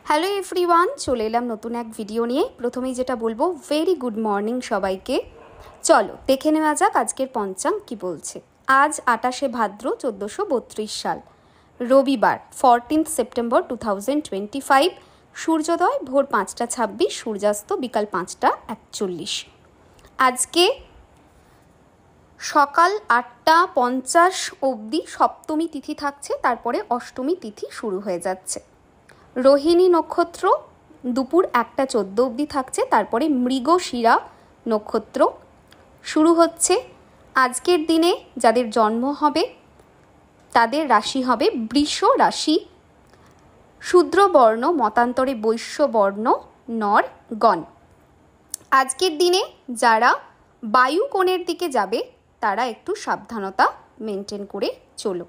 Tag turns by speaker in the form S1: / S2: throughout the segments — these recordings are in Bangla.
S1: হ্যালো এভরিওয়ান, চলে এলাম নতুন এক ভিডিও নিয়ে। প্রথমেই যেটা বলবো, ভেরি গুড মর্নিং সবাইকে। চলো দেখে নেওয়া যাক আজকের পঞ্চাঙ্গ কি বলছে। আজ 28শে ভাদ্র 1432 সাল, রবিবার 14 সেপ্টেম্বর 2025। সূর্যোদয় ভোর 5টা 26, সূর্যাস্ত বিকাল 5টা 41। আজকে সকাল 8টা 50 অবধি সপ্তমী তিথি থাকছে, তারপরে অষ্টমী তিথি শুরু হয়ে যাচ্ছে। রোহিণী নক্ষত্র দুপুর 1টা 14 অবধি থাকছে, তারপরে মৃগশিরা নক্ষত্র শুরু হচ্ছে। আজকের দিনে যাদের জন্ম হবে তাদের রাশি হবে বৃষ রাশি। শূদ্র বর্ণ, মতান্তরে বৈশ্য বর্ণ, নর গণ। আজকের দিনে যারা বায়ু কোণের দিকে যাবে তারা একটু সাবধানতা মেনটেন করে চলো।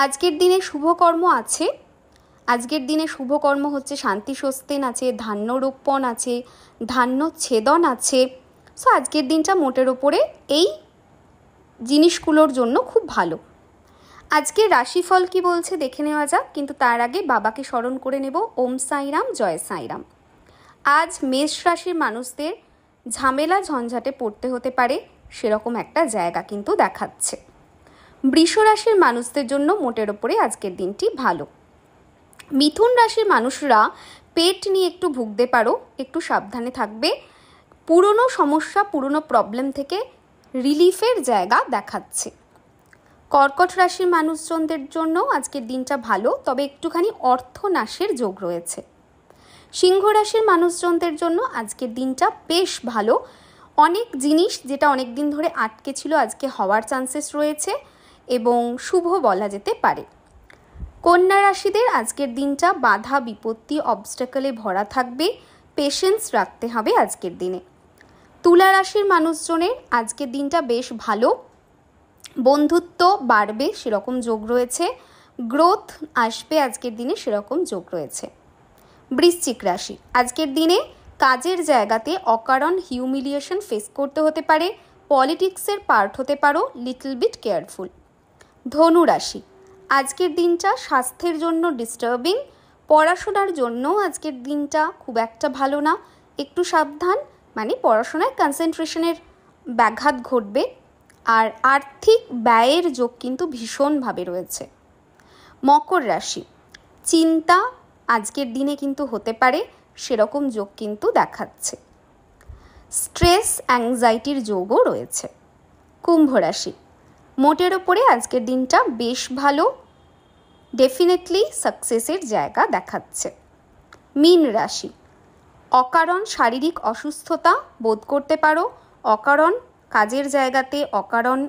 S1: আজকের দিনে শুভকর্ম আছে। আজকের দিনে শুভকর্ম হচ্ছে শান্তি স্বস্তিন আছে, ধান্য রোপণ আছে, ধান্য ছেদন আছে। সো আজকের দিনটা মোটের ওপরে এই জিনিসগুলোর জন্য খুব ভালো। আজকের রাশিফল কি বলছে দেখে নেওয়া যাক, কিন্তু তার আগে বাবাকে স্মরণ করে নেব। ওম সাইরাম, জয় সাইরাম। আজ মেষ রাশির মানুষদের ঝামেলা ঝঞ্ঝাটে পড়তে হতে পারে, সেরকম একটা জায়গা কিন্তু দেখাচ্ছে। বৃষ রাশির মানুষদের জন্য মোটের ওপরে আজকের দিনটি ভালো। মিথুন রাশির মানুষরা পেট নিয়ে একটু ভুগতে পারো, একটু সাবধানে থাকবে। পুরনো সমস্যা, পুরনো প্রবলেম থেকে রিলিফের জায়গা দেখাচ্ছে। কর্কট রাশির মানুষজনদের জন্য আজকের দিনটা ভালো, তবে একটুখানি অর্থনাশের যোগ রয়েছে। সিংহ রাশির মানুষজনদের জন্য আজকের দিনটা বেশ ভালো। অনেক জিনিস যেটা অনেক দিন ধরে আটকে ছিল আজকে হওয়ার চান্সেস রয়েছে এবং শুভ বলা যেতে পারে। কন্যা রাশিদের আজকের দিনটা বাধা বিপত্তি অবস্টাকলে ভরা থাকবে, পেশেন্স রাখতে হবে আজকের দিনে। তুলা রাশির মানুষজনের আজকের দিনটা বেশ ভালো, বন্ধুত্ব বাড়বে সেরকম যোগ রয়েছে, গ্রোথ আসবে আজকের দিনে সেরকম যোগ রয়েছে। বৃশ্চিক রাশি আজকের দিনে কাজের জায়গাতে অকারণ হিউমিলিয়েশন ফেস করতে হতে পারে, পলিটিক্সের পার্ট হতে পারো, লিটল বিট কেয়ারফুল। ধনু রাশি আজকের দিনটা স্বাস্থ্যের জন্য ডিস্টার্বিং, পড়াশোনার জন্য আজকের দিনটা খুব একটা ভালো না, একটু সাবধান, মানে পড়াশোনায় কনসেন্ট্রেশনের ব্যাঘাত ঘটবে। আর আর্থিক ব্যয়ের যোগ কিন্তু ভীষণভাবে রয়েছে। মকর রাশি চিন্তা আজকের দিনে কিন্তু হতে পারে, সেরকম যোগ কিন্তু দেখাচ্ছে। স্ট্রেস অ্যাংজাইটির যোগও রয়েছে। কুম্ভ রাশি মোটের ওপরে আজকের দিনটা বেশ ভালো, ডেফিনেটলি সাকসেসের জায়গা দেখাচ্ছে। মীন রাশি অকারণ শারীরিক অসুস্থতা বোধ করতে পারো, অকারণ কাজের জায়গাতে, অকারণ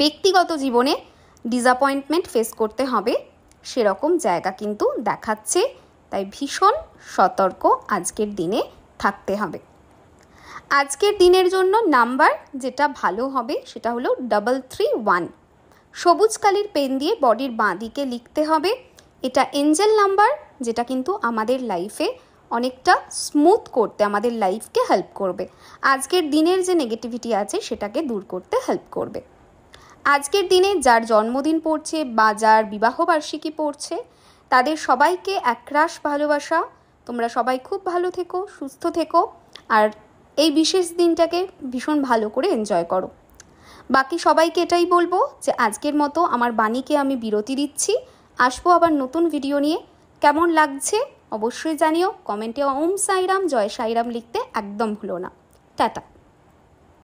S1: ব্যক্তিগত জীবনে ডিসঅ্যাপয়েন্টমেন্ট ফেস করতে হবে, সেরকম জায়গা কিন্তু দেখাচ্ছে। তাই ভীষণ সতর্ক আজকের দিনে থাকতে হবে। আজকের দিনের জন্য নাম্বার যেটা ভালো হবে সেটা হলো 331। সবুজ কালির পেন দিয়ে বডির বাঁ দিকে লিখতে হবে। এটা এঞ্জেল নাম্বার, যেটা কিন্তু আমাদের লাইফে অনেকটা স্মুথ করতে, আমাদের লাইফকে হেল্প করবে। আজকের দিনের যে নেগেটিভিটি আছে সেটাকে দূর করতে হেল্প করবে। আজকের দিনে যার জন্মদিন পড়ছে বা যার বিবাহবার্ষিকী পড়ছে তাদের সবাইকে একরাশ ভালোবাসা। তোমরা সবাই খুব ভালো থেকো, সুস্থ থেকো, আর এই বিশেষ দিনটাকে ভীষণ ভালো করে এনজয় করো। বাকি সবাইকে এটাই বলবো যে আজকের মতো আমার বাণীকে আমি বিরতি দিচ্ছি। আসবো আবার নতুন ভিডিও নিয়ে। কেমন লাগছে অবশ্যই জানিও কমেন্টে। ওম সাইরাম, জয় সাইরাম লিখতে একদম ভুলো না। টাটা।